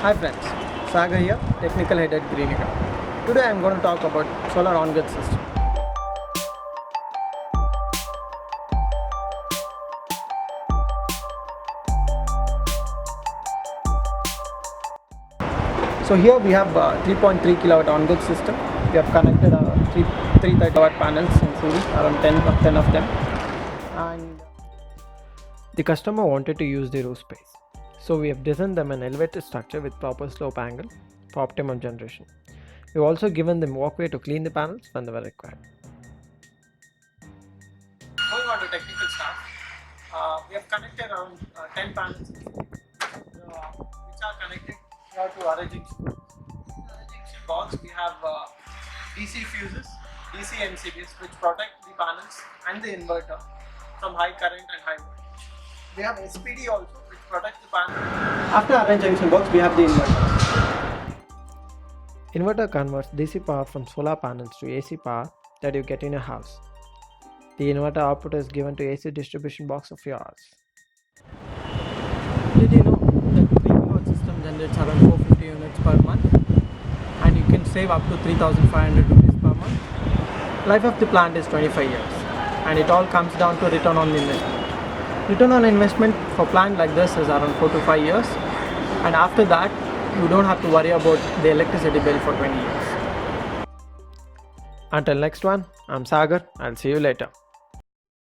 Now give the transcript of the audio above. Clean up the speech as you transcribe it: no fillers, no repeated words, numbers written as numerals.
Hi friends, Saga here, Technical Head at Greenyuga. Today I am going to talk about solar on-grid system. So here we have a 3.3 kilowatt on-grid system. We have connected 330 watt panels in series, around 10 of them. And the customer wanted to use the roof space. So we have designed them an elevated structure with proper slope angle for optimum generation. We've also given them walkway to clean the panels whenever required. Going on to technical stuff, we have connected around 10 panels which are connected here to our junction. In the junction box we have DC fuses, DC MCBs which protect the panels and the inverter from high current and high voltage. We have SPD also which protects the panel. After our junction box we have the inverter. Inverter converts DC power from solar panels to AC power that you get in your house. The inverter output is given to AC distribution box of yours. Did you know that the Greenyuga system generates around 450 units per month and you can save up to 3,500 rupees per month? Life of the plant is 25 years and it all comes down to return on investment. Return on investment for plant like this is around 4 to 5 years, and after that you don't have to worry about the electricity bill for 20 years. Until next one, I'm Sagar. I'll see you later.